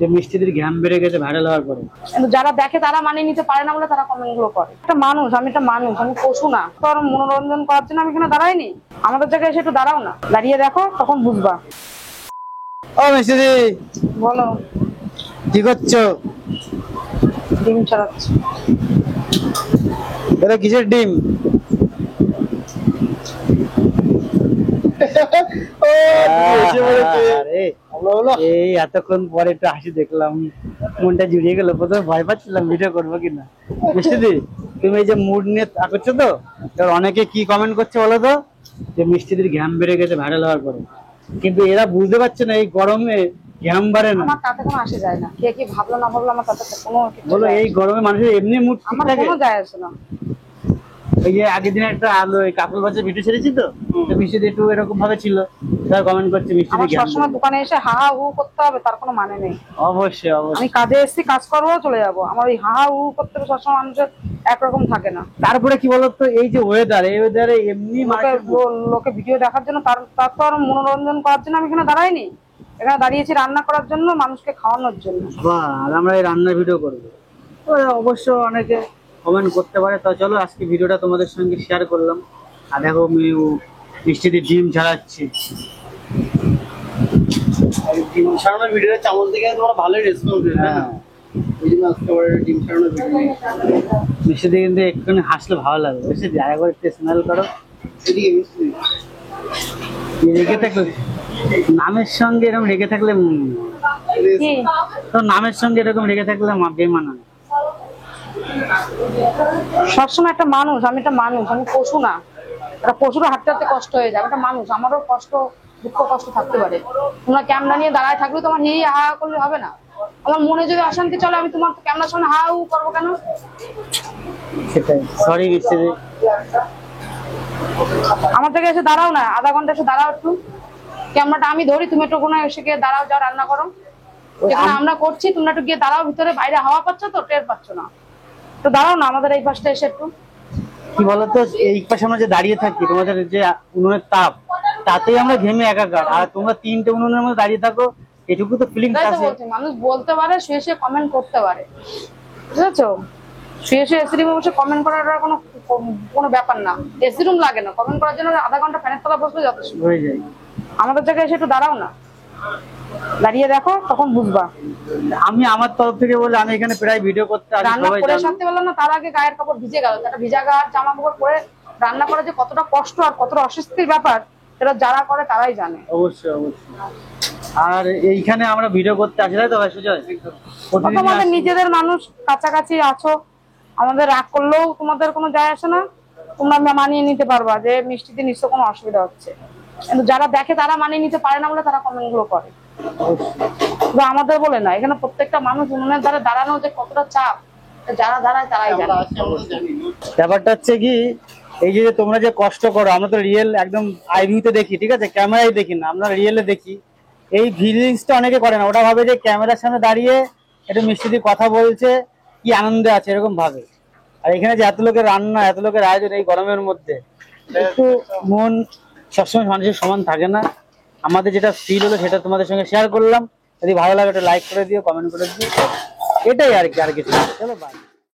যে মিষ্টিদের ঘ্যাম বেড়ে গেছে ভাইরাল হওয়ার পরে, কিন্তু যারা দেখে তারা মানিয়ে নিতে পারে না বলে তারা কমেন্ট গুলো করে। একটা মানুষ, আমি পশু না। তোর মনোরঞ্জন করার জন্য আমি এখানে দাঁড়াইনি। আমাদের জায়গায় এসে একটু দাঁড়াও না, দাঁড়িয়ে দেখো, তখন বুঝবা। ও মিষ্টিদি, বলো কি করছো? ডিম ছাড়াচ্ছি। এটা কিসের ডিম? এই এতক্ষণ পরে একটু হাসি দেখলাম, মনটা জুড়িয়ে গেল। প্রথমে ভয় পাচ্ছিলাম ভিডিও করবো কিনা। মিষ্টিদি, তুমি এই যে মুড নিয়ে করছো তো, এবার অনেকে কি কমেন্ট করছে বলো তো, যে মিষ্টিদের ঘ্যাম বেড়ে গেছে ভাইরাল হওয়ার পরে। কিন্তু এরা বুঝতে পারছে না এই গরমে ঘ্যাম বাড়ে না। আমার তাতে কোনো আসে যায় না, কে কি ভাবলো না ভাবলো আমার তাতে কোনো বলো, এই গরমে মানুষের এমনি মুড ঠিক আমার থাকে? কোনো যায় আসে না। ওই যে আগের দিন একটা আলো কাপল বাচ্চা ভিডিও ছেড়েছি তো, মিষ্টিদি একটু এরকম ভাবে ছিল, তারা কমেন্ট করছে মিষ্টিদি আমার ঘ্যাম। সবসময় দোকানে এসে হা হা হু করতে হবে তার কোনো মানে নেই। অবশ্যই আমি অবশ্যই। কাজে এসেছি, কাজ করবো, চলে যাবো। আমার ওই হা হা হু করতে হবে সবসময়, মানুষের একরকম থাকে না। তারপরে কি বলতো, এই যে ওয়েদার, এই ওয়েদারে এমনি লোকে ভিডিও দেখার জন্য, তার তো আর মনোরঞ্জন করার জন্য আমি এখানে দাঁড়াইনি। এখানে দাঁড়িয়েছি রান্না করার জন্য, মানুষকে খাওয়ানোর জন্য। আর আমরা এই রান্নার ভিডিও করবো, অবশ্য অনেকে কমেন্ট করতে পারে। তো চলো আজকে ভিডিওটা তোমাদের সঙ্গে শেয়ার করলাম। আর দেখো মিষ্টিতে ডিম ছাড়াচ্ছি। ডিম ছাড়ানোর ভিডিওটা চামচ থেকে তোমরা ভালোই রেসপন্স দিলে। হ্যাঁ, ডিম ছাড়ানোর ভিডিও মিষ্টিতে কিন্তু একটুখানি হাসলে ভালো লাগে। বেশি জায়গা করে একটু স্মেল করো। রেখে থাকলে নামের সঙ্গে এরকম রেখে থাকলে, তো নামের সঙ্গে এরকম রেখে থাকলে বেমানা। সবসময় একটা মানুষ, আমি পশু না। একটা পশুরও হাঁটতে হাঁটতে কষ্ট হয়ে যায়, একটা মানুষ, আমারও কষ্ট, দুঃখ কষ্ট থাকতে পারে। তোমরা ক্যামেরা নিয়ে দাঁড়ায় থাকলে তোমার হি হা করলে হবে না। আমার মনে যদি অশান্তি চলে, আমি তোমার ক্যামেরার সামনে হা হু করবো কেন? সেটাই, সরি মিষ্টিদি। আমার থেকে এসে দাঁড়াও না, আধা ঘন্টা এসে দাঁড়াও একটু। ক্যামেরাটা আমি ধরি, তুমি একটু কোনো এসে গিয়ে দাঁড়াও, যাও রান্না করো। যেখানে আমরা করছি তোমরা একটু গিয়ে দাঁড়াও ভিতরে, বাইরে হাওয়া পাচ্ছ তো, টের পাচ্ছ না। তো দাঁড়াও না আমাদের এই পাশটা এসে একটু। কি বলতো, এই পাশে আমরা যে দাঁড়িয়ে থাকি, তোমাদের যে উনুনের তাপ, তাতেই আমরা ঘেমে একাকার। আর তোমরা তিনটে উনুনের মধ্যে দাঁড়িয়ে থাকো, এটুকু তো ফিলিংস আছে। মানুষ বলতে পারে, শুয়ে শুয়ে কমেন্ট করতে পারে, বুঝেছো? শুয়ে শুয়ে এসি রুমে বসে কমেন্ট করার কোনো ব্যাপার না। এসি রুম লাগে না কমেন্ট করার জন্য, আধা ঘন্টা ফ্যানের তলা বসলে যথেষ্ট হয়ে যায়। আমাদের জায়গায় এসে একটু দাঁড়াও না, দাঁড়িয়ে দেখো, তখন বুঝবা। আমি আমার তরফ থেকে বলে, আমি এখানে প্রায় ভিডিও করতে আসি। রান্না করে সারতে পারলাম না, তার আগে গায়ের কাপড় ভিজে গেল। একটা ভিজা গায়ের জামা কাপড় পরে রান্না করা যে কতটা কষ্ট আর কতটা অস্বস্তির ব্যাপার, সেটা যারা করে তারাই জানে। অবশ্যই অবশ্যই। আর এইখানে আমরা ভিডিও করতে আসি, তাই তো ভাই সুজয়? তোমাদের নিজেদের মানুষ, কাছাকাছি আছো, আমাদের রাগ করলেও তোমাদের কোনো যায় আসে না। তোমরা মানিয়ে নিতে পারবা যে মিষ্টিতে নিশ্চয় কোনো অসুবিধা হচ্ছে। কিন্তু যারা দেখে তারা মানিয়ে নিতে পারে না বলে তারা কমেন্ট গুলো করে। আমাদের বলে না, এখানে প্রত্যেকটা মানুষ উনুনের দ্বারা দাঁড়ানো যে কতটা চাপ, যারা দাঁড়ায় তারাই জানে। ব্যাপারটা হচ্ছে কি, এই যে তোমরা যে কষ্ট করো, আমরা তো রিয়েল একদম আইভিউতে দেখি, ঠিক আছে, ক্যামেরায় দেখি না, আমরা রিয়েলে দেখি। এই ফিলিংসটা অনেকে করে না, ওটা ভাবে যে ক্যামেরার সামনে দাঁড়িয়ে একটু মিষ্টি দিয়ে কথা বলছে, কি আনন্দে আছে এরকম ভাবে। আর এখানে যে এত লোকের রান্না, এত লোকের আয়োজন এই গরমের মধ্যে, একটু মন সবসময় মানুষের সমান থাকে না। আমাদের যেটা ফিল হলো সেটা তোমাদের সঙ্গে শেয়ার করলাম। যদি ভালো লাগে একটা লাইক করে দিও, কমেন্ট করে দিও, এটাই আর কি, আর কিছু। চলো বাই।